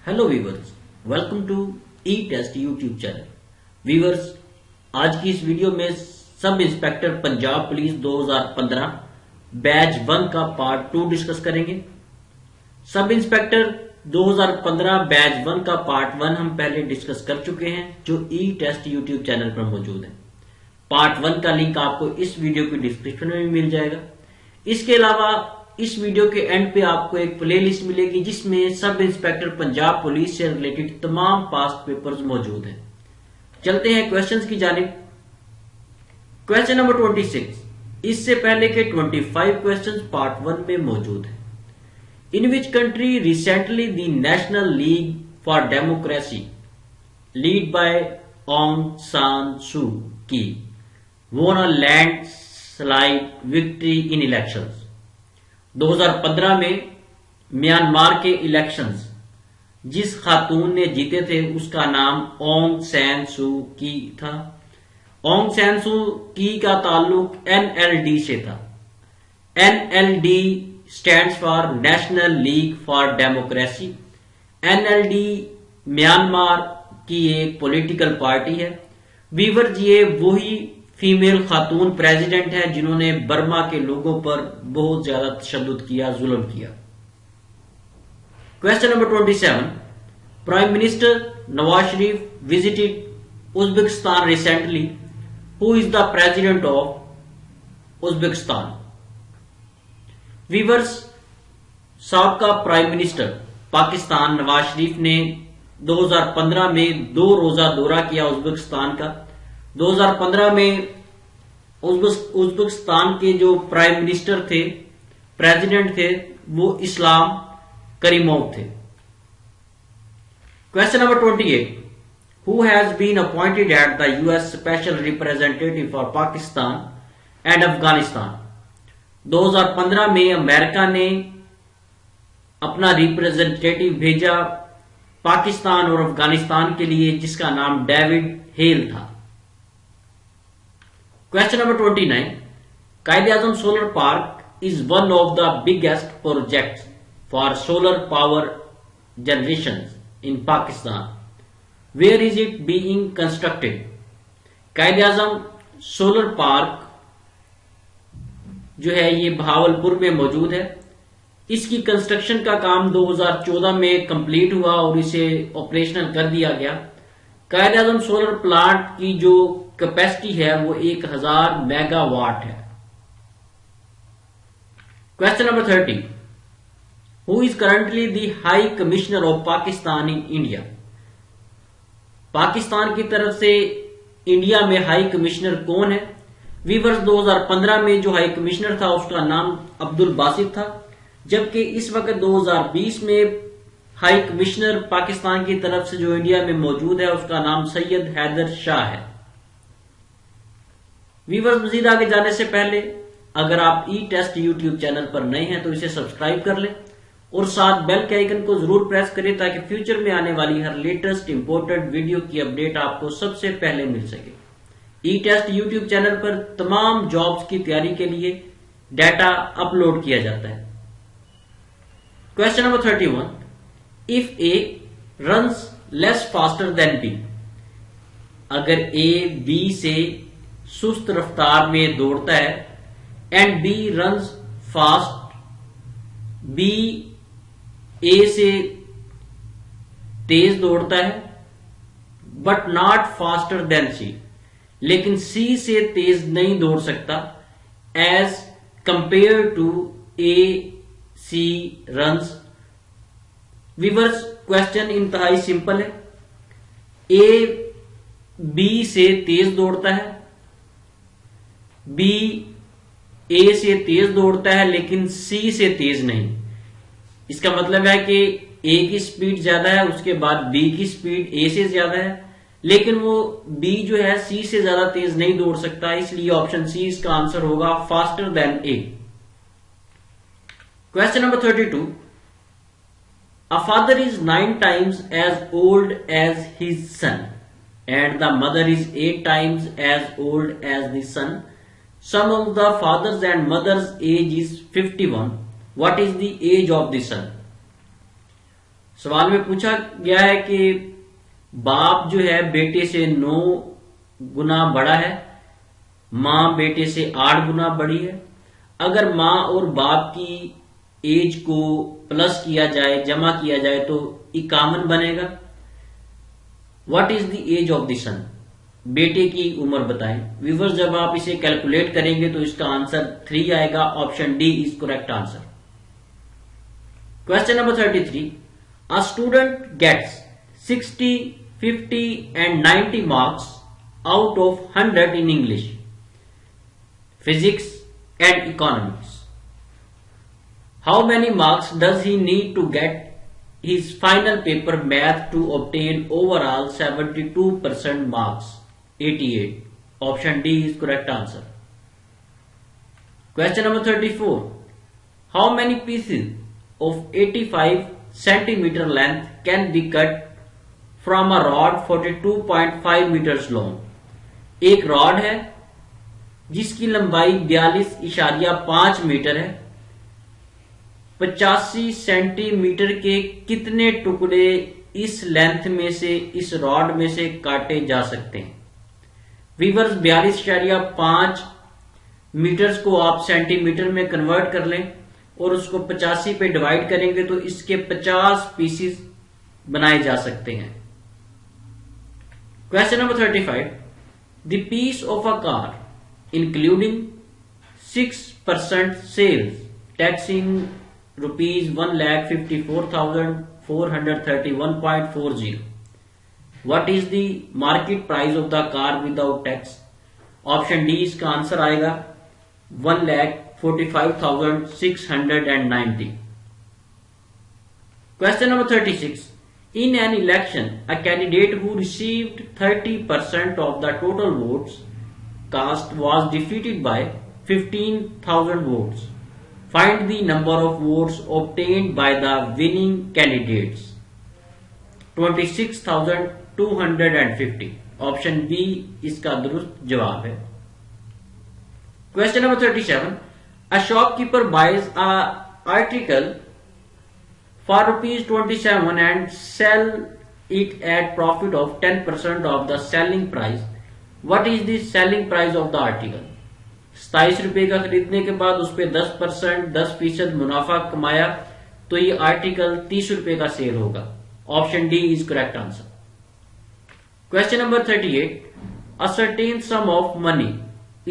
Hello viewers, welcome to E test YouTube channel. Viewers, आज की इस वीडियो में sub inspector Punjab police 2015 batch 1 का पार्ट 2 डिस्कस करेंगे। सब इंस्पेक्टर 2015 बैच 1 का पार्ट 1 हम पहले डिस्कस कर चुके हैं, जो ई टेस्ट यूट्यूब चैनल पर मौजूद है। पार्ट 1 का लिंक आपको इस वीडियो की डिस्क्रिप्शन में भी मिल जाएगा। इसके अलावा इस वीडियो के एंड पे आपको एक प्लेलिस्ट मिलेगी जिसमें सब इंस्पेक्टर पंजाब पुलिस से रिलेटेड तमाम पास्ट पेपर्स मौजूद हैं। चलते हैं क्वेश्चंस की जानिब। क्वेश्चन नंबर 26, इससे पहले के 25 क्वेश्चंस पार्ट 1 में मौजूद हैं। In which country recently the National League for Democracy lead by Aung San Suu की won a landslide victory in elections। 2015 में म्यांमार के इलेक्शंस जिस खातून ने जीते थे उसका नाम ओंग सैन सू की था। ओंग सैन सू की का ताल्लुक एनएलडी से था। NLD stands for national League for democracy. NLD Myanmar की एक पॉलिटिकल पार्टी है। वीवर, ये वही फीमेल खातून प्रेसिडेंट है जिन्होंने बर्मा के लोगों पर बहुत ज्यादा तशद्दुद किया, जुल्म किया। Question number 27, prime minister Nawaz Sharif visited Uzbekistan recently. Who is the president of Uzbekistan? Viewers, साबका प्राइम मिनिस्टर पाकिस्तान नवाज शरीफ ने 2015 में 2 रोजा दौरा किया उज्बेकिस्तान का। 2015 में उज्बेकिस्तान के जो प्राइम मिनिस्टर थे, प्रेसिडेंट थे, वो इस्लाम करीमोव थे। Question number 28, who has been appointed at the US special representative for Pakistan and Afghanistan. 2015 में अमेरिका ने अपना रिप्रेजेंटेटिव भेजा पाकिस्तान और अफगानिस्तान के लिए, जिसका नाम डेविड हेल था। Question number 29, Quaid-e-Azam solar park is one of the biggest projects for solar power generation in Pakistan. Where is it being constructed? Quaid-e-Azam solar park जो है ये भावलपुर में मौजूद है। इसकी कंस्ट्रक्शन का काम 2014 में कंप्लीट हुआ और इसे ऑपरेशनल कर दिया गया। कायद-ए-आज़म सोलर प्लांट की जो कैपेसिटी है वो 1000 मेगावाट है। Question number 30, who is currently the high commissioner of Pakistan in India? Pakistan की तरफ से इंडिया में हाई कमिश्नर कौन है? वीवर्स, 2015 में जो हाई कमिश्नर था उसका नाम अब्दुल बासित था, जबकि इस वक्त 2020 में हाई कमिश्नर पाकिस्तान की तरफ से जो इंडिया में मौजूद है उसका नाम सैयद हैदर शाह है। वीवर्स, मजीद आगे जाने से पहले अगर आप ई टेस्ट यूट्यूब चैनल पर नए हैं तो इसे सब्सक्राइब कर लें और साथ बेल के आइकन को जरूर प्रेस करें ताकि फ्यूचर में आने वाली हर लेटेस्ट इंपोर्टेंट वीडियो की अपडेट आपको सबसे पहले मिल सके। ई टेस्ट यूट्यूब चैनल पर तमाम जॉब्स की तैयारी के लिए डाटा अपलोड किया जाता है। Question number 31, if A runs less faster than B. अगर ए बी से सुस्त रफ्तार में दौड़ता है and B runs fast, B A से तेज दौड़ता है but not faster than C, लेकिन सी से तेज नहीं दौड़ सकता as compare to A C runs. Viewers, question इंतहाई सिंपल है। ए बी से तेज दौड़ता है, बी ए से तेज दौड़ता है लेकिन सी से तेज नहीं। इसका मतलब है कि ए की स्पीड ज्यादा है, उसके बाद बी की स्पीड ए से ज्यादा है, लेकिन वो बी जो है सी से ज्यादा तेज नहीं दौड़ सकता, इसलिए ऑप्शन सी इसका आंसर होगा, faster than A. Question number 32, a father is 9 times as old as his son and the mother is 8 times as old as the son. Sum of the father's and mother's age is 51. What is the age of the son? सवाल में पूछा गया है कि बाप जो है बेटे से 9 गुना बड़ा है, मां बेटे से 8 गुना बड़ी है। अगर मां और बाप की एज को प्लस किया जाए, जमा किया जाए तो 51 बनेगा। What is the age of the son? बेटे की उम्र बताएं। व्यूअर्स, जब आप इसे कैलकुलेट करेंगे तो इसका आंसर 3 आएगा। Option D is correct answer. Question number 33, a student gets 60, 50 and 90 marks out of 100 in English, Physics and Economics. How many marks does he need to get his final paper math to obtain overall 72% marks? 88. Option D is correct answer. Question number 34. How many pieces of 85 centimeter length can be cut from a rod 42.5 meters long? एक rod है जिसकी लंबाई 42.5 metre है। 85 centimetre के कितने टुकड़े इस length में से, इस रॉड में से काटे जा सकते हैं? वीवर्स, 42.5 मीटर्स को आप सेंटीमीटर में कन्वर्ट कर लें और उसको 85 पे डिवाइड करेंगे तो इसके 50 पीसेस बनाए जा सकते हैं। Question number 35, the piece of a car including 6% sales taxing ₹1,54,431.40. What is the market price of the car without tax? Option D इसका आंसर आएगा 1,45,690. Question number 36. In an election, a candidate who received 30% of the total votes cast was defeated by 15,000 votes. Find the number of votes obtained by the winning candidates. 26,250. Option B इसका दुरुस्त जवाब है। Question number 37. A shopkeeper buys a article for ₹27 and sell it at profit of 10% of the selling price. What is the selling price of the article? 27 रुपए का खरीदने के बाद उस पर 10% मुनाफा कमाया तो ये आर्टिकल 30 रुपए का सेल होगा। Option D is correct answer. Question number 38. A certain sum of money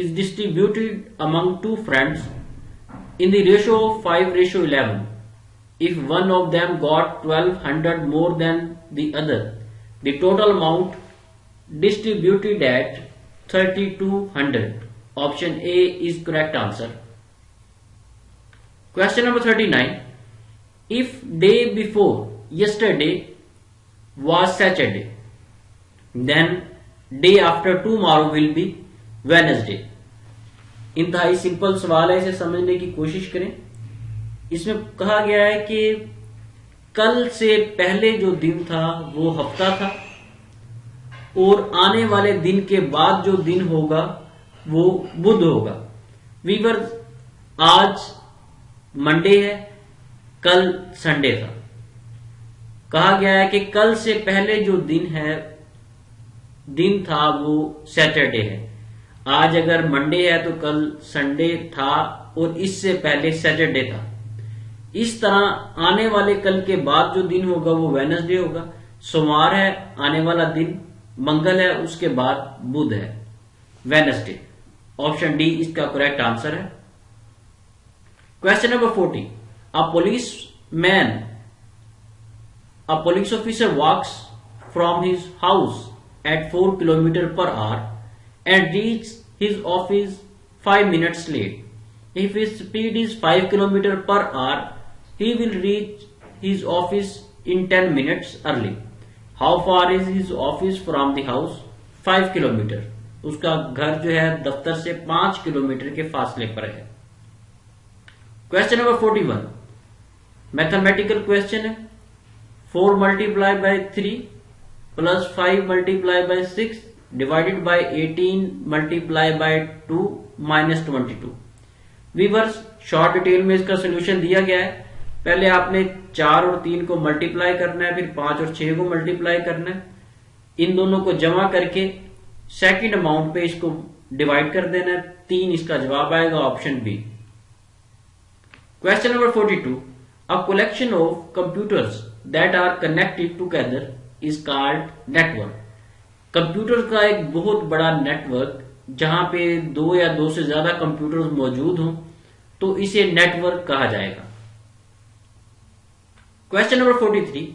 is distributed among two friends in the ratio of 5:11. If one of them got 1,200 more than the other, the total amount distributed at 3,200. Option A is correct answer. Question number 39. If day before yesterday was Saturday, then day after tomorrow will be Wednesday. इंतहाई simple सवाल है, इसे समझने की कोशिश करें। इसमें कहा गया है कि कल से पहले जो दिन था वो हफ्ता था और आने वाले दिन के बाद जो दिन होगा वो बुध होगा। वीवर, आज मंडे है, कल संडे था। कहा गया है कि कल से पहले जो दिन था वो सैटरडे है। आज अगर मंडे है तो कल संडे था और इससे पहले सैटरडे था। इस तरह आने वाले कल के बाद जो दिन होगा वो वेडनेसडे होगा। सोमवार है, आने वाला दिन मंगल है, उसके बाद बुध है, वेडनेसडे। ऑप्शन डी इसका करेक्ट आंसर है। Question number 40. A police officer walks from his house at 4 km/h and reaches his office 5 minutes late. If his speed is 5 km/h, he will reach his office in 10 minutes early. How far is his office from the house? 5 kilometre. उसका घर जो है दफ्तर से 5 kilometre के फासले पर है। Question number 41. मैथमेटिकल क्वेश्चन है। 4 multiplied by 3 plus 5 multiplied by 6 divided by 18 multiplied by 2 minus 22. Viewers, short detail में इसका सोल्यूशन दिया गया है। पहले आपने 4 और 3 को मल्टीप्लाई करना है, फिर 5 और 6 को मल्टीप्लाई करना है। इन दोनों को जमा करके सेकंड अमाउंट पे इसको डिवाइड कर देना है। 3 इसका जवाब आएगा, option B. Question number 42, a collection of computers that are connected together is called network. Computer का एक बहुत बड़ा नेटवर्क जहां पे 2 या 2 से ज्यादा कंप्यूटर्स मौजूद हों तो इसे नेटवर्क कहा जाएगा। Question number 43,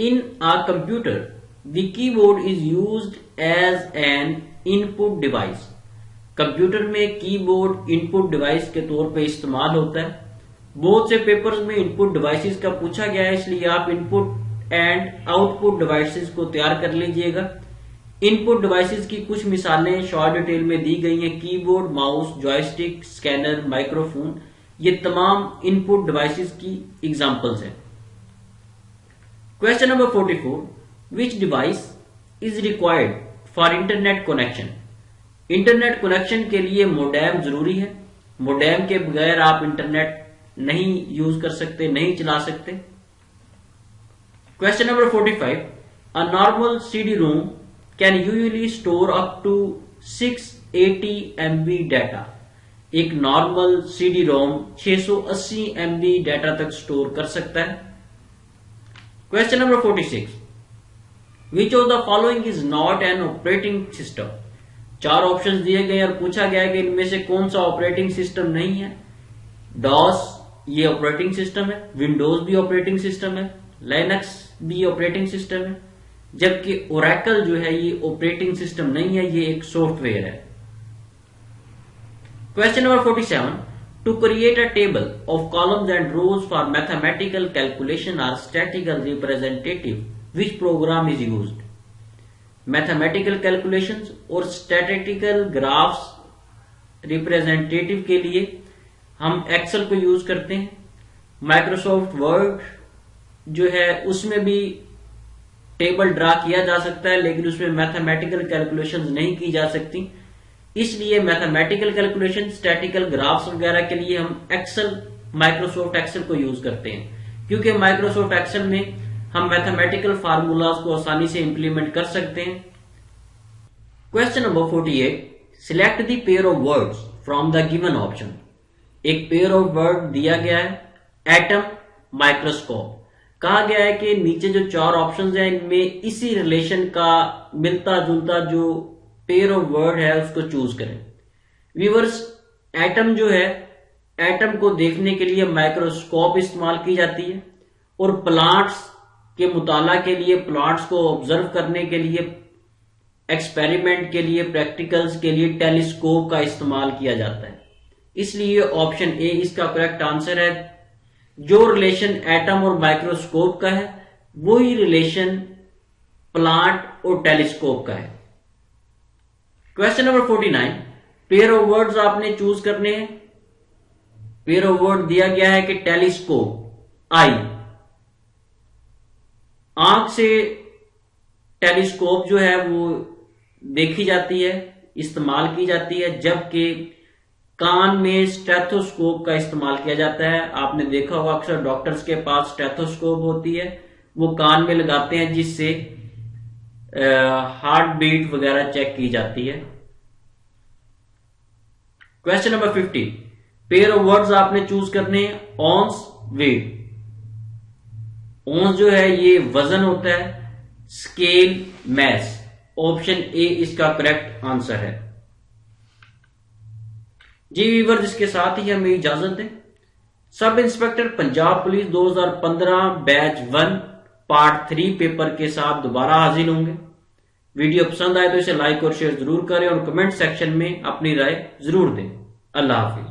in a computer the keyboard is used as an input device. Computer में कीबोर्ड इनपुट डिवाइस के तौर पे इस्तेमाल होता है। बहुत से पेपर्स में इनपुट डिवाइसेस का पूछा गया है, इसलिए आप इनपुट एंड आउटपुट डिवाइसेस को तैयार कर लीजिएगा। इनपुट डिवाइसेस की कुछ मिसालें शॉर्ट डिटेल में दी गई हैं। Keyboard, mouse, joystick, scanner, microphone, ये तमाम इनपुट डिवाइसेस की एग्जांपल्स हैं। Question number 44, which device is required for internet connection. Internet connection के लिए मोडेम जरूरी है। मोडेम के बगैर आप इंटरनेट नहीं यूज कर सकते, नहीं चला सकते। Question number 45, a normal CD ROM can usually store up to 680 MB data. एक normal CD ROM 680 MB data तक स्टोर कर सकता है। Question number 46, which of the following is not an operating system. 4 options दिए गए और पूछा गया कि इनमें से कौन सा ऑपरेटिंग सिस्टम नहीं है। डॉस ये ऑपरेटिंग सिस्टम है, विंडोज भी ऑपरेटिंग सिस्टम है, लाइनक्स भी ऑपरेटिंग सिस्टम है, जबकि ओरेकल जो है ये ऑपरेटिंग सिस्टम नहीं है, ये एक सॉफ्टवेयर है। Question number 47, to create a table of columns and rows for mathematical calculation or statical representative which program is used. Mathematical calculations और स्टैटिस्टिकल ग्राफ्स रिप्रेजेंटेटिव के लिए हम एक्सेल को यूज करते हैं। माइक्रोसॉफ्ट वर्ड जो है उसमें भी टेबल ड्रा किया जा सकता है, लेकिन उसमें मैथमेटिकल कैलकुलेशंस नहीं की जा सकती, इसलिए मैथमेटिकल कैलकुलेशन, स्टैटिकल ग्राफ्स वगैरह के लिए हम एक्सेल, माइक्रोसॉफ्ट एक्सेल को यूज करते हैं, क्योंकि माइक्रोसॉफ्ट एक्सेल में हम मैथमेटिकल फार्मूलाज को आसानी से इंप्लीमेंट कर सकते हैं। Question number 48, select the pair of words from the given option. एक पेयर ऑफ वर्ड दिया गया है, एटम, माइक्रोस्कोप। कहा गया है कि नीचे जो 4 ऑप्शंस हैं इनमें इसी रिलेशन का मिलता जुलता जो पेयर ऑफ वर्ड है उसको चूज करें। व्यूअर्स, एटम जो है, एटम को देखने के लिए माइक्रोस्कोप इस्तेमाल की जाती है और प्लांट्स के मुताला के लिए, प्लांट्स को ऑब्जर्व करने के लिए, एक्सपेरिमेंट के लिए, प्रैक्टिकल्स के लिए टेलीस्कोप का इस्तेमाल किया जाता है। इसलिए ऑप्शन ए इसका करेक्ट आंसर है। जो रिलेशन एटम और माइक्रोस्कोप का है वही रिलेशन प्लांट और टेलीस्कोप का है। Question number 49, pair of words आपने चूज करने हैं। पेयर ऑफ वर्ड दिया गया है कि टेलीस्कोप, आई। आंख से टेलीस्कोप जो है वो देखी जाती है, इस्तेमाल की जाती है, जबकि कान में स्टेथोस्कोप का इस्तेमाल किया जाता है। आपने देखा होगा अक्सर डॉक्टर्स के पास स्टेथोस्कोप होती है, वो कान में लगाते हैं जिससे हार्ट बीट वगैरह चेक की जाती है। Question number 50, pair of words आपने चूज करने हैं। ऑन्स, वेट। ऑन्स जो है ये वजन होता है, स्केल, मैस। ऑप्शन ए इसका करेक्ट आंसर है। जी व्यूअर्स, इसके साथ ही हमें इजाजत दें। Sub inspector Punjab police 2015 batch 1 part 3 paper के साथ दोबारा हाजिर होंगे। वीडियो पसंद आए तो इसे लाइक और शेयर जरूर करें और कमेंट सेक्शन में अपनी राय जरूर दें। अल्लाह हाफिज।